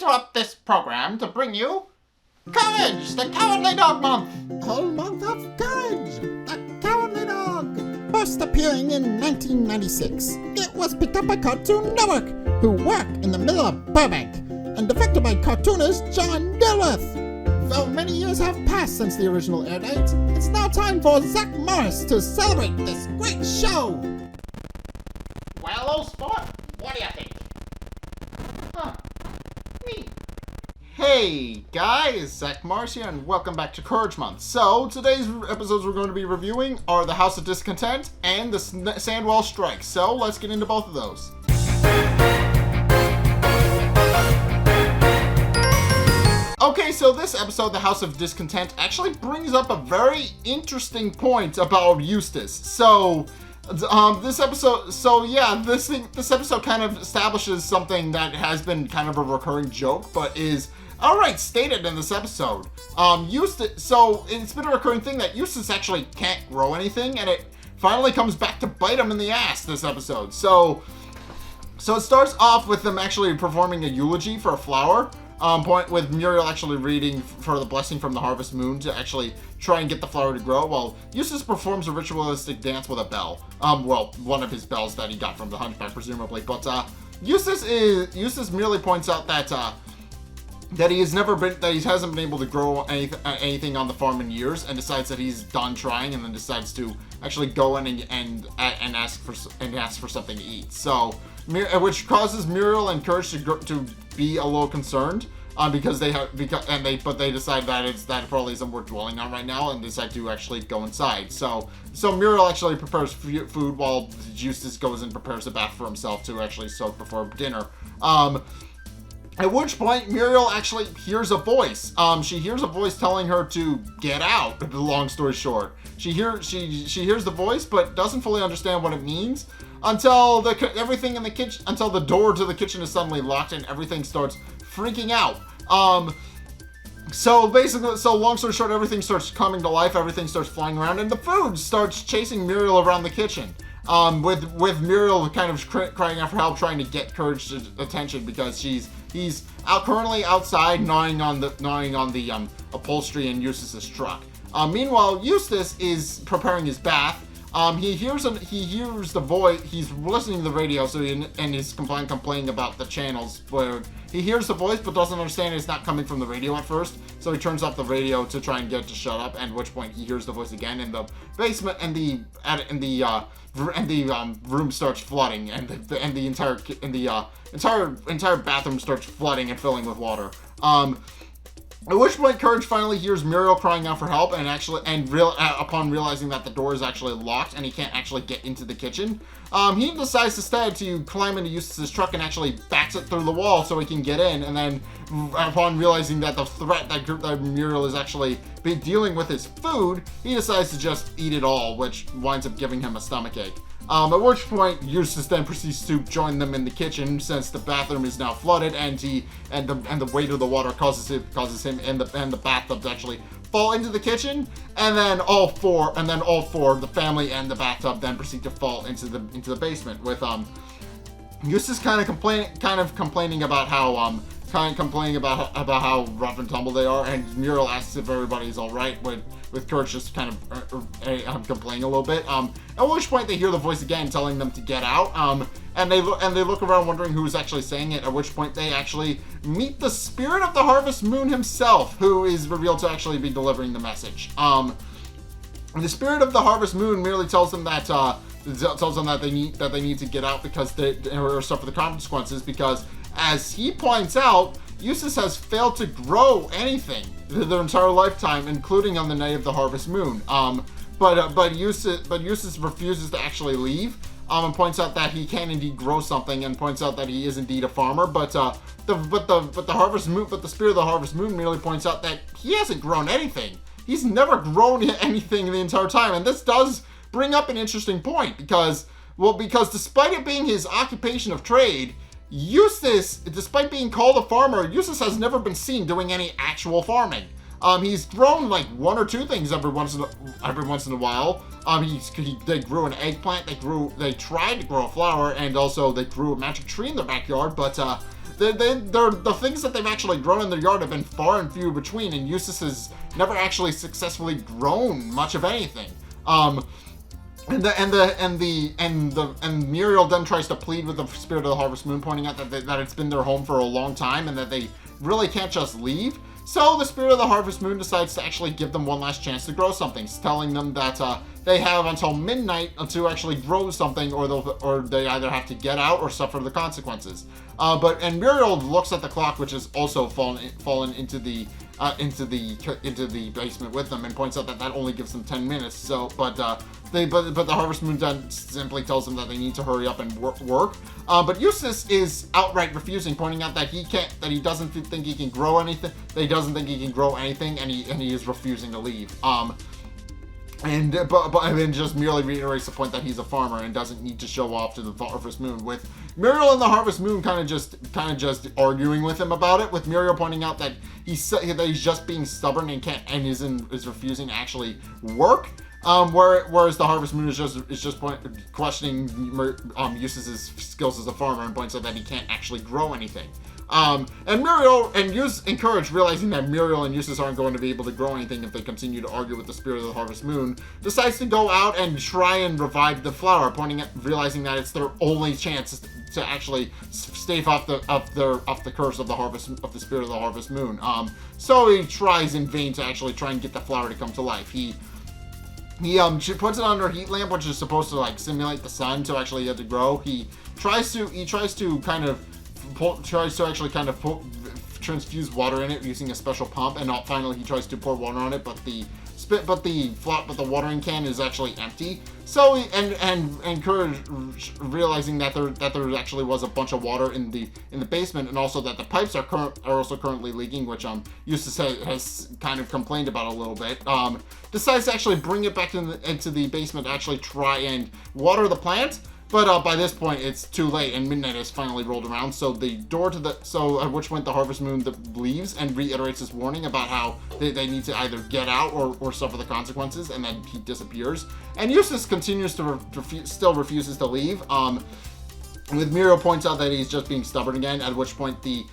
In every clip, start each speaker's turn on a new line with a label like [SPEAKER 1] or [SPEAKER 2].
[SPEAKER 1] interrupt this program to bring you Courage, the Cowardly Dog Month.
[SPEAKER 2] Whole month of Courage, the Cowardly Dog. First appearing in 1996, it was picked up by Cartoon Network, who work in the middle of Burbank, and directed by cartoonist John Dilworth. Though many years have passed since the original air date, it's now time for Zack to celebrate this great show.
[SPEAKER 1] Well, old sport, what do you think? Neat. Hey guys, Zack here, and welcome back to Courage Month. So, today's episodes we're going to be reviewing are the House of Discontent and the Sandwell Strike. So, let's get into both of those. Okay, so this episode, the House of Discontent, actually brings up a very interesting point about Eustace. So, this episode kind of establishes something that has been kind of a recurring joke, but is outright stated in this episode. Eustace, so it's been a recurring thing that Eustace actually can't grow anything, and it finally comes back to bite him in the ass this episode. So it starts off with them actually performing a eulogy for a flower. Point with Muriel actually reading for the blessing from the harvest moon to actually try and get the flower to grow, while Eustace performs a ritualistic dance with a bell. One of his bells that he got from the Hunchback, presumably. But Eustace merely points out that he hasn't been able to grow anything on the farm in years, and decides that he's done trying, and then decides to actually go in and ask for something to eat. So, which causes Muriel and Courage to be a little concerned, because they decide that it probably isn't worth dwelling on right now, and decide to actually go inside. So Muriel actually prepares food while Eustace goes and prepares a bath for himself to actually soak before dinner. At which point, Muriel actually hears a voice. She hears a voice telling her to get out. Long story short, she hears the voice, but doesn't fully understand what it means until the door to the kitchen is suddenly locked and everything starts freaking out. So long story short, everything starts coming to life. Everything starts flying around, and the food starts chasing Muriel around the kitchen. With Muriel kind of crying out for help, trying to get Courage's attention because he's currently outside gnawing on the upholstery in Eustace's truck. Meanwhile, Eustace is preparing his bath. He hears the voice. He's listening to the radio, and he's complaining about the channels where he hears the voice but doesn't understand it's not coming from the radio at first. So he turns off the radio to try and get it to shut up. At which point he hears the voice again in the basement, and the room starts flooding, and the entire bathroom starts flooding and filling with water. At which point, Courage finally hears Muriel crying out for help, upon realizing that the door is actually locked and he can't actually get into the kitchen, he decides instead to climb into Eustace's truck and actually backs it through the wall so he can get in. And then, upon realizing that the threat that Muriel is actually dealing with is food, he decides to just eat it all, which winds up giving him a stomachache. At which point, Eustace then proceeds to join them in the kitchen since the bathroom is now flooded, and the weight of the water causes him and the bathtub to actually fall into the kitchen, and then all four, the family and the bathtub, then proceed to fall into the basement, with Eustace kind of complaining about how how rough and tumble they are, and Muriel asks if everybody's all right, with Courage just kind of complaining a little bit. At which point they hear the voice again telling them to get out, and they look around wondering who's actually saying it. At which point they actually meet the spirit of the harvest moon himself, who is revealed to actually be delivering the message. The spirit of the harvest moon merely tells them that they need to get out because or suffer the consequences, because, as he points out, Eustace has failed to grow anything their entire lifetime, including on the night of the harvest moon. But Eustace refuses to actually leave, and points out that he can indeed grow something, and points out that he is indeed a farmer. But the harvest moon, but the spirit of the harvest moon merely points out that he hasn't grown anything. He's never grown anything the entire time, and this does bring up an interesting point because despite it being his occupation of trade, Eustace, despite being called a farmer, Eustace has never been seen doing any actual farming. He's grown like one or two things every once in a while. They grew an eggplant, they tried to grow a flower, and also they grew a magic tree in their backyard, but the things that they've actually grown in their yard have been far and few between, and Eustace has never actually successfully grown much of anything. And Muriel then tries to plead with the spirit of the Harvest Moon, pointing out that it's been their home for a long time and that they really can't just leave. So the spirit of the Harvest Moon decides to actually give them one last chance to grow something, telling them that they have until midnight to actually grow something, or they either have to get out or suffer the consequences. And Muriel looks at the clock, which has also fallen into the basement with them, and points out that only gives them 10 minutes. So, but the Harvest Moon then simply tells them that they need to hurry up and work. But Eustace is outright refusing, pointing out that he doesn't think he can grow anything. That he doesn't think he can grow anything, and he is refusing to leave. And then just merely reiterates the point that he's a farmer and doesn't need to show off to the Harvest Moon, with Muriel and the Harvest Moon kind of just arguing with him about it, with Muriel pointing out that he's just being stubborn and is refusing to actually work. Whereas the Harvest Moon is just questioning Eustace's skills as a farmer, and points out that he can't actually grow anything. And Muriel and Eustace, encouraged, realizing that Muriel and Eustace aren't going to be able to grow anything if they continue to argue with the spirit of the Harvest Moon, decides to go out and try and revive the flower, realizing that it's their only chance to actually stave off the curse of the spirit of the Harvest Moon. So he tries in vain to actually try and get the flower to come to life. She puts it under a heat lamp, which is supposed to like simulate the sun to actually get to grow. He tries to transfuse water in it using a special pump, and finally he tries to pour water on it, but the watering can is actually empty. So realizing that there actually was a bunch of water in the basement, and also that the pipes are also currently leaking, which Eustace has kind of complained about a little bit. Decides to actually bring it back into the basement to actually try and water the plant. But by this point, it's too late, and midnight has finally rolled around. So at which point the Harvest Moon leaves and reiterates his warning about how they need to either get out or suffer the consequences, and then he disappears. And Eustace continues to still refuses to leave. With Muriel points out that he's just being stubborn again, at which point the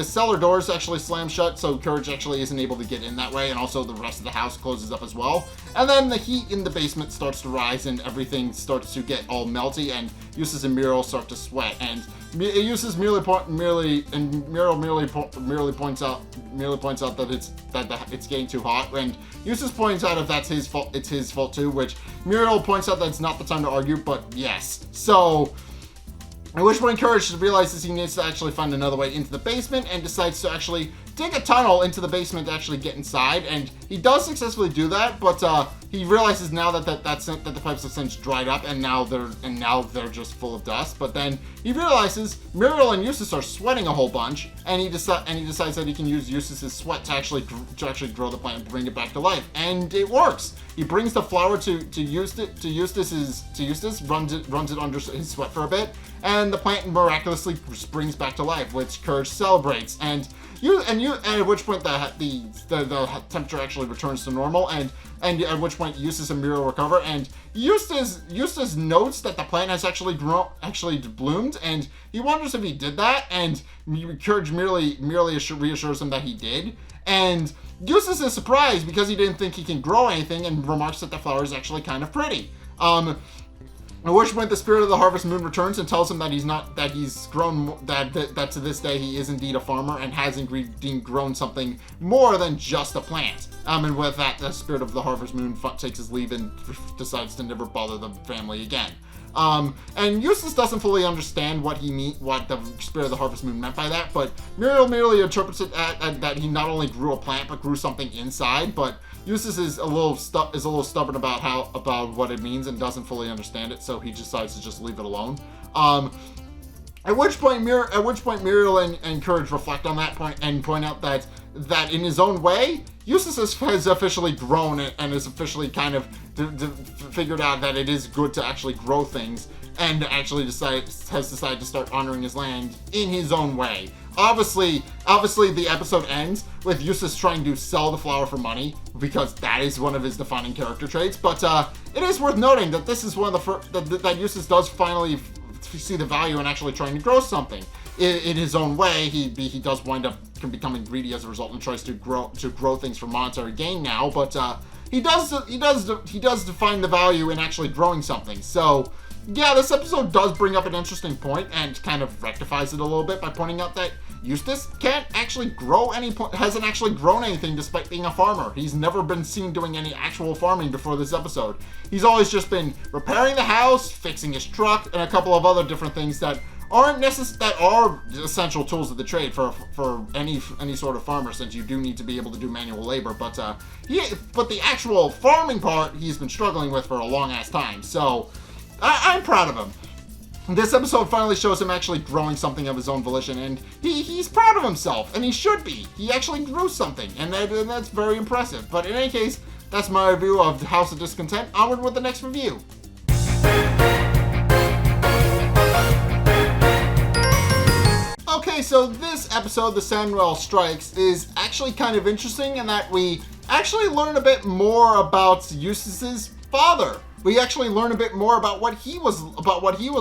[SPEAKER 1] cellar doors actually slam shut, so Courage actually isn't able to get in that way, and also the rest of the house closes up as well. And then the heat in the basement starts to rise, and everything starts to get all melty, and Eustace and Muriel start to sweat. And Eustace merely points out that it's getting too hot, and Eustace points out if that's his fault, it's his fault too, which Muriel points out that it's not the time to argue, but yes. So at which point Courage realizes he needs to actually find another way into the basement, and decides to actually dig a tunnel into the basement to actually get inside, and he does successfully do that, but he realizes now that the pipes have since dried up, and now they're just full of dust. But then he realizes Muriel and Eustace are sweating a whole bunch, and he decides that he can use Eustace's sweat to actually grow the plant and bring it back to life, and it works. He brings the flower to Eustace, runs it under his sweat for a bit, and the plant miraculously springs back to life, which Courage celebrates. And at which point the temperature actually returns to normal, and at which point Eustace and Muriel recover, and Eustace notes that the plant has actually bloomed, and he wonders if he did that, and Courage merely reassures him that he did. And Eustace is surprised because he didn't think he can grow anything, and remarks that the flower is actually kind of pretty. At which point the spirit of the Harvest Moon returns and tells him that that to this day he is indeed a farmer and has indeed grown something more than just a plant. And with that, the spirit of the Harvest Moon takes his leave and decides to never bother the family again. And Eustace doesn't fully understand what the spirit of the Harvest Moon meant by that, but Muriel merely interprets it that he not only grew a plant but grew something inside. But Eustace is a little stubborn about what it means and doesn't fully understand it, so he decides to just leave it alone. At which point Muriel and Courage reflect on that point and point out that in his own way, Eustace has officially grown and has officially kind of figured out that it is good to actually grow things, and actually has decided to start honoring his land in his own way. Obviously, the episode ends with Eustace trying to sell the flower for money, because that is one of his defining character traits. But it is worth noting that this is one of the first that Eustace does finally see the value in actually trying to grow something in his own way. He does wind up becoming greedy as a result and tries to grow things for monetary gain now. But he does define the value in actually growing something. So yeah, this episode does bring up an interesting point and kind of rectifies it a little bit by pointing out that Eustace hasn't actually grown anything despite being a farmer. He's never been seen doing any actual farming before this episode. He's always just been repairing the house, fixing his truck, and a couple of other different things that are essential tools of the trade for any sort of farmer, since you do need to be able to do manual labor. But the actual farming part he's been struggling with for a long ass time. So I'm proud of him. This episode finally shows him actually growing something of his own volition, and he's proud of himself, and he should be. He actually grew something, and that's very impressive. But in any case, that's my review of House of Discontent. Onward with the next review. Okay, so this episode, The Sandwell Strikes, is actually kind of interesting in that we actually learn a bit more about Eustace's father. We actually learn a bit more about what he was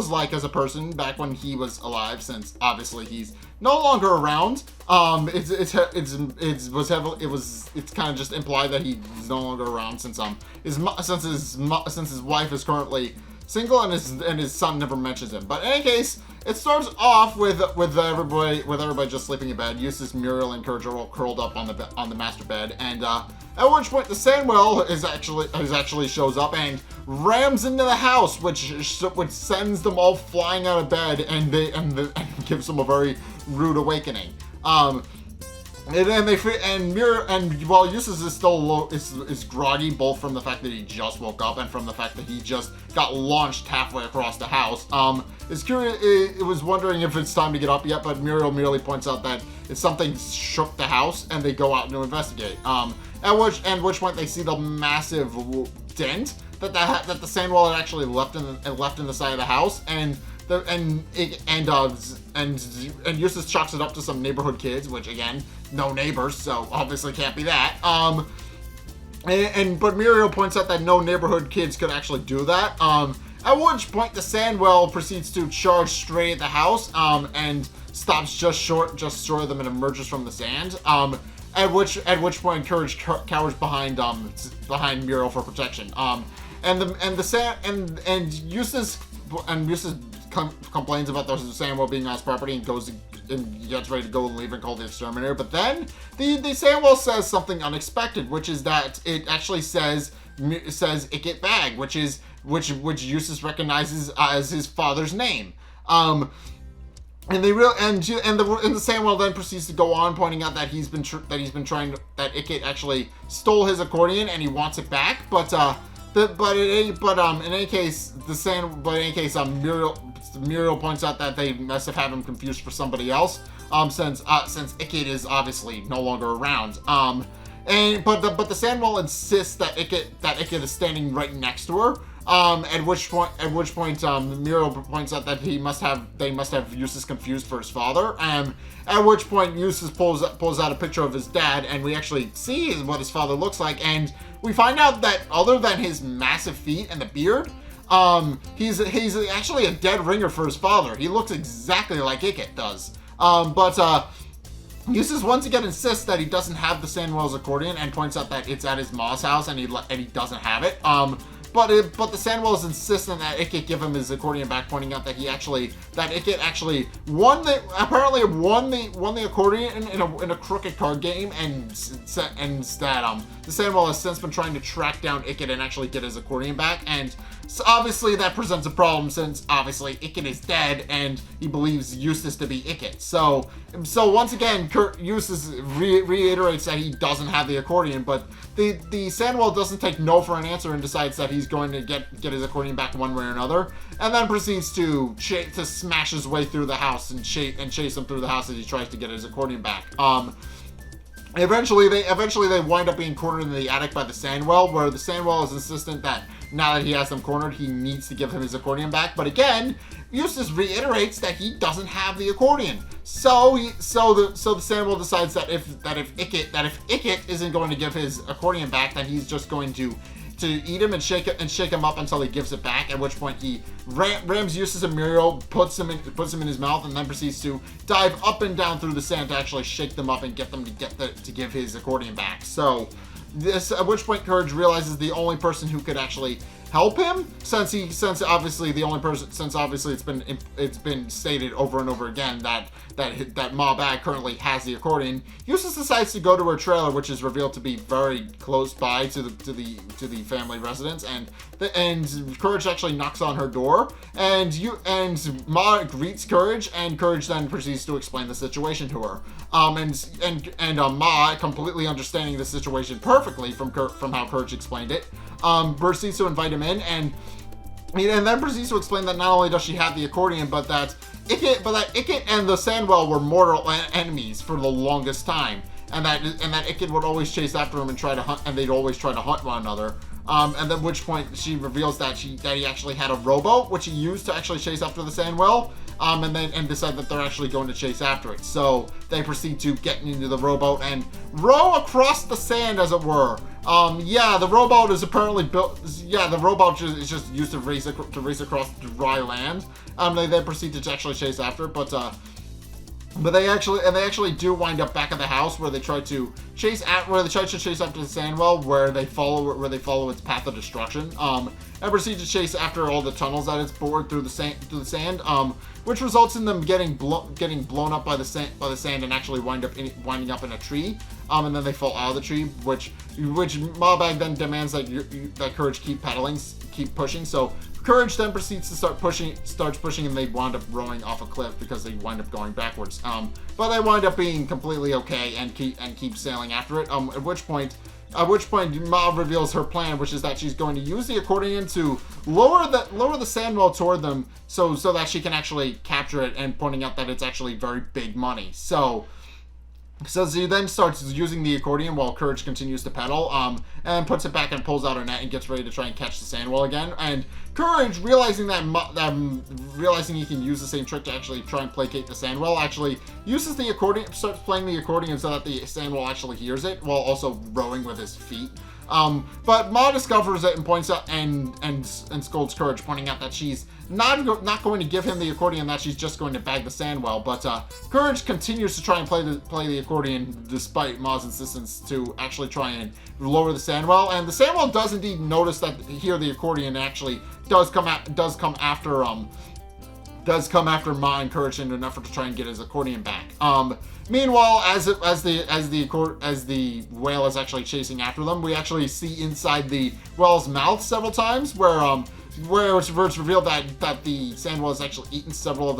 [SPEAKER 1] like as a person back when he was alive, since obviously he's no longer around. It's kind of just implied that he's no longer around since his wife is currently single and his son never mentions him. But in any case, it starts off with everybody just sleeping in bed. Eustace, Muriel, and Courage are all curled up on the master bed, and at which point the Sandwell actually shows up and rams into the house, which sends them all flying out of bed, and gives them a very rude awakening. While Eustace is still is groggy, both from the fact that he just woke up and from the fact that he just got launched halfway across the house, it was wondering if it's time to get up yet, but Muriel merely points out that it's something shook the house, and they go out to investigate. At which point they see the massive dent that the Sandwell had actually left in the side of the house, and Eustace chalks it up to some neighborhood kids, which again, no neighbors, so obviously can't be that. But Muriel points out that no neighborhood kids could actually do that. At which point the Sandwell proceeds to charge straight at the house, and stops just short of them and emerges from the sand. At which point Courage cowers behind Muriel for protection. Eustace complains about the Sandwell being on his property and gets ready to go and leave and call the exterminator. But then the Sandwell says something unexpected, which is that it actually says "Icket Bag," which Eustace recognizes as his father's name. The Sandwell then proceeds to go on, pointing out that that Icket actually stole his accordion and he wants it back. Muriel points out that they must have had him confused for somebody else, since Icket is obviously no longer around. But the Sandwell insists that Icket is standing right next to her. At which point Muriel points out that they must have Eustace confused for his father. At which point Eustace pulls out a picture of his dad, and we actually see what his father looks like, and we find out that other than his massive feet and the beard, he's actually a dead ringer for his father. He looks exactly like Icket does. Eustace once again insists that he doesn't have the Sandwell's accordion and points out that it's at his mom's house and he doesn't have it. But the Sandwells insistent that Icket give him his accordion back, pointing out that Icket actually won the accordion in a crooked card game, and that the Sandwell has since been trying to track down Icket and actually get his accordion back, and so obviously that presents a problem, since obviously Icket is dead and he believes Eustace to be Icket. So once again, Eustace reiterates that he doesn't have the accordion, but the Sandwell doesn't take no for an answer and decides that he's going to get his accordion back one way or another, and then proceeds to smash his way through the house and chase him through the house as he tries to get his accordion back. Eventually they wind up being cornered in the attic by the Sandwell, where the Sandwell is insistent that now that he has them cornered, he needs to give him his accordion back. But again, Eustace reiterates that he doesn't have the accordion. So the Sandwell decides that if Ickett isn't going to give his accordion back, then he's just going to eat him and shake him up until he gives it back. At which point he rams Eustace and Muriel, puts him in his mouth, and then proceeds to dive up and down through the sand to actually shake them up and get them to give his accordion back. So at which point Courage realizes the only person who could actually help him, since obviously it's been stated over and over again that Ma Bag currently has the accordion. Eustace decides to go to her trailer, which is revealed to be very close by to the family residence, and Courage actually knocks on her door, and Ma greets Courage, and Courage then proceeds to explain the situation to her. Ma, completely understanding the situation perfectly from how Courage explained it, proceeds to invite him in, and then proceeds to explain that not only does she have the accordion, but that Ickett and the Sandwell were mortal enemies for the longest time, and that Ickett would always chase after him and try to hunt, and they'd always try to hunt one another. And at which point she reveals that he actually had a rowboat which he used to actually chase after the Sandwell, and decide that they're actually going to chase after it. So they proceed to get into the rowboat and row across the sand, as it were. The rowboat is apparently built. Yeah, the rowboat is just used to race across dry land. They proceed to actually chase after it, but they actually do wind up back at the house where they try to chase after the Sandwell, where they follow its path of destruction. And proceed to chase after all the tunnels that it's bored through the sand, which results in them getting blown up by the sand and actually winding up in a tree. And then they fall out of the tree, which Ma Bag then demands that Courage keep pushing. So Courage then proceeds to starts pushing, and they wind up rowing off a cliff because they wind up going backwards. But they wind up being completely okay and keep sailing after it. At which point Ma reveals her plan, which is that she's going to use the accordion to lower the Sandwell toward them, so that she can actually capture it, and pointing out that it's actually very big money. So she then starts using the accordion while Courage continues to pedal, and puts it back and pulls out her net and gets ready to try and catch the Sandwell again. And Courage, realizing he can use the same trick to actually try and placate the Sandwell, actually uses the accordion, starts playing the accordion so that the Sandwell actually hears it, while also rowing with his feet. But Ma discovers it and points out and scolds Courage, pointing out that she's not going to give him the accordion, that she's just going to bag the Sandwell. But Courage continues to try and play the accordion despite Ma's insistence to actually try and lower the Sandwell. And the Sandwell does indeed notice that the accordion actually does come after Ma and Courage in an effort to try and get his accordion back. Meanwhile, as the whale is actually chasing after them, we actually see inside the whale's mouth several times where it's revealed that the Sandwell has actually eaten several of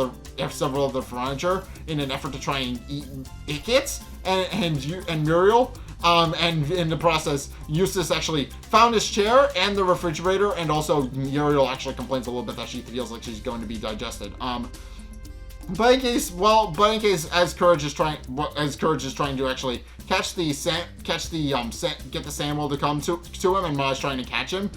[SPEAKER 1] the furniture in an effort to try and eat Ickett and Muriel. And in the process, Eustace actually found his chair and the refrigerator, and also Muriel actually complains a little bit that she feels like she's going to be digested. But in case, as Courage is trying to actually get the Sandwell to come to him, and Ma is trying to catch him,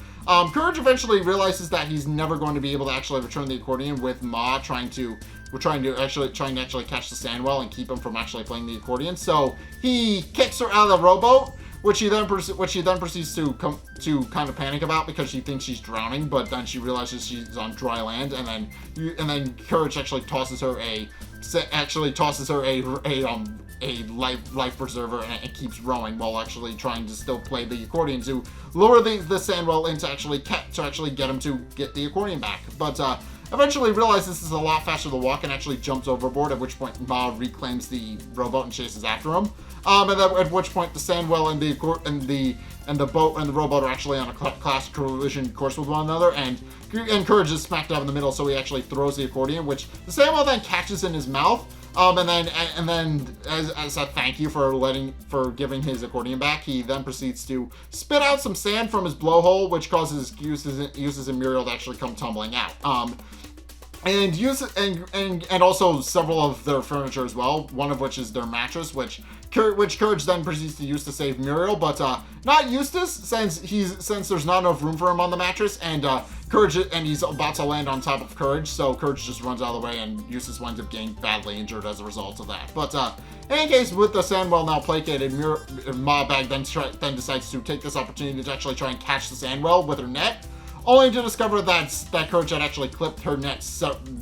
[SPEAKER 1] Courage eventually realizes that he's never going to be able to actually return the accordion with Ma trying to actually catch the Sandwell and keep him from actually playing the accordion. So he kicks her out of the rowboat, which she then proceeds to kind of panic about because she thinks she's drowning, but then she realizes she's on dry land, and then Courage actually tosses her a life preserver and keeps rowing while actually trying to still play the accordion to lure the Sandwell in to actually get him to get the accordion back. But eventually realizes this is a lot faster to walk and actually jumps overboard, at which point Ma reclaims the rowboat and chases after him. And then at which point the Sandwell and the boat and the rowboat are actually on a class collision course with one another, and Courage is smack dab in the middle, so he actually throws the accordion, which the Sandwell then catches in his mouth. And then as a thank you for giving his accordion back, he then proceeds to spit out some sand from his blowhole, which causes Eustace and Muriel to actually come tumbling out. And use and also several of their furniture as well. One of which is their mattress, which Courage then proceeds to use to save Muriel, but not Eustace, since there's not enough room for him on the mattress, and Courage and he's about to land on top of Courage, so Courage just runs out of the way, and Eustace winds up getting badly injured as a result of that. But in any case, with the Sandwell now placated, Maabag then decides to take this opportunity to actually try and catch the Sandwell with her net, only to discover that Courage had actually clipped her net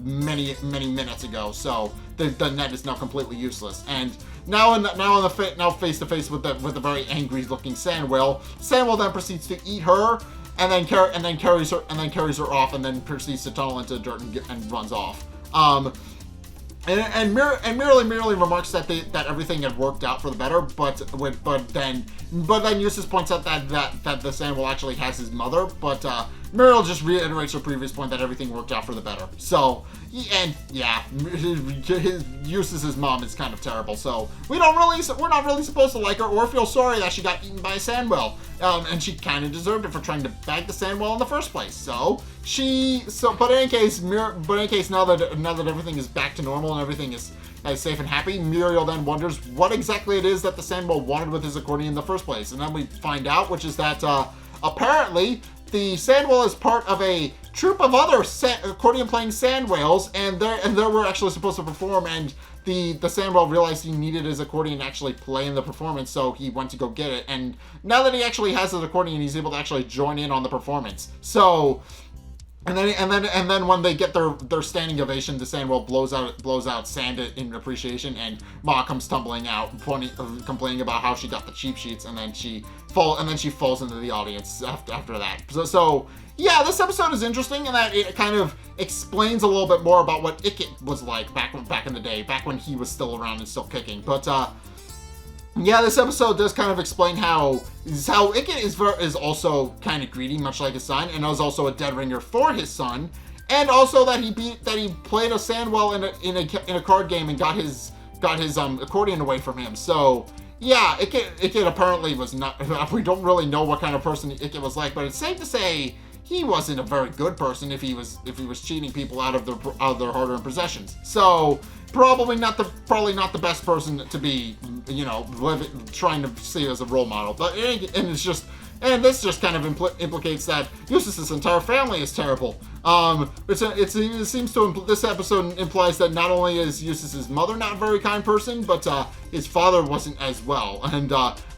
[SPEAKER 1] many minutes ago. So the net is now completely useless. And now face to face with the very angry looking Sandwell then proceeds to eat her, and then carries her off, and then proceeds to tunnel into the dirt and runs off. And merely remarks that everything had worked out for the better, but then Eustace points out that the Sandwell actually has his mother, but Muriel just reiterates her previous point that everything worked out for the better. So, and yeah, Eustace's mom is kind of terrible. So we're not really supposed to like her or feel sorry that she got eaten by a Sandwell. And she kind of deserved it for trying to bag the Sandwell in the first place. But in any case, now that everything is back to normal and everything is safe and happy, Muriel then wonders what exactly it is that the Sandwell wanted with his accordion in the first place. And then we find out, which is that apparently the Sandwell is part of a troupe of other accordion-playing Sandwells, and they were actually supposed to perform, and the Sandwell realized he needed his accordion to actually play in the performance, so he went to go get it. And now that he actually has his accordion, he's able to actually join in on the performance. So, and then when they get their standing ovation, the Sandwell blows out sand in appreciation, and Ma comes tumbling out, complaining about how she got the cheap sheets, and then she falls into the audience after that. So yeah, this episode is interesting in that it kind of explains a little bit more about what Icket was like back in the day, back when he was still around and still kicking. But yeah, this episode does kind of explain how Icket is also kind of greedy, much like his son, and is also a dead ringer for his son, and also that he played a Sandwell in a card game and got his accordion away from him. So yeah, Icket apparently was not. We don't really know what kind of person Icket was like, but it's safe to say he wasn't a very good person if he was cheating people out of their hard-earned possessions. So probably not the best person to be, trying to see as a role model. But this just kind of implicates that Eustace's entire family is terrible. This episode implies that not only is Eustace's mother not a very kind person, but his father wasn't as well. And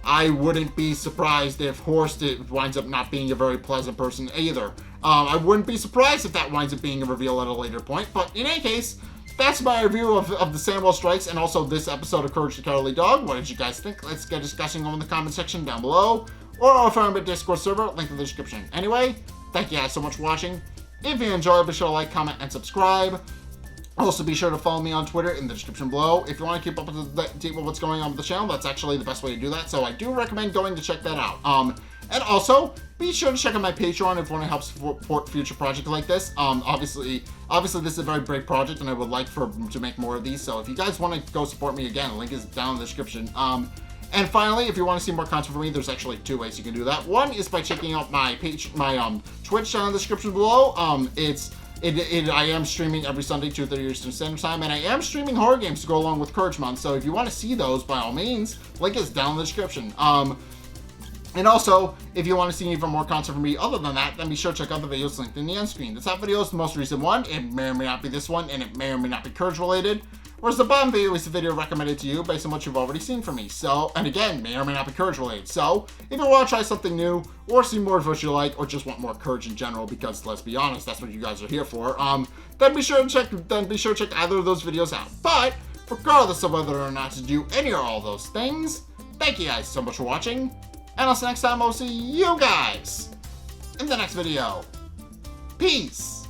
[SPEAKER 1] I wouldn't be surprised if Horst winds up not being a very pleasant person either. I wouldn't be surprised if that winds up being a reveal at a later point. But in any case, that's my review of the Sandwell Strikes and also this episode of Courage the Cowardly Dog. What did you guys think? Let's get discussing them in the comment section down below, or our Fireman Discord server, link in the description. Anyway, thank you guys so much for watching. If you enjoyed, be sure to like, comment, and subscribe. Also, be sure to follow me on Twitter in the description below. If you want to keep up with what's going on with the channel, that's actually the best way to do that, so I do recommend going to check that out. And also, be sure to check out my Patreon if you want to help support future projects like this. Obviously this is a very big project, and I would like to make more of these, so if you guys want to go support me, again, the link is down in the description. And finally, if you want to see more content from me, there's actually two ways you can do that. One is by checking out my Twitch down in the description below. I am streaming every Sunday, 2:30 Eastern Standard Time, and I am streaming horror games to go along with Courage Month. So if you want to see those, by all means, link is down in the description. And also, if you want to see even more content from me other than that, then be sure to check out the videos linked in the end screen. The top video is the most recent one. It may or may not be this one, and it may or may not be Courage related. Whereas the bottom video is the video recommended to you based on what you've already seen from me. So, and again, may or may not be Courage related. So, if you want to try something new, or see more of what you like, or just want more Courage in general, because let's be honest, that's what you guys are here for, then be sure to check either of those videos out. But, regardless of whether or not to do any or all those things, thank you guys so much for watching, and until next time, I'll see you guys in the next video. Peace!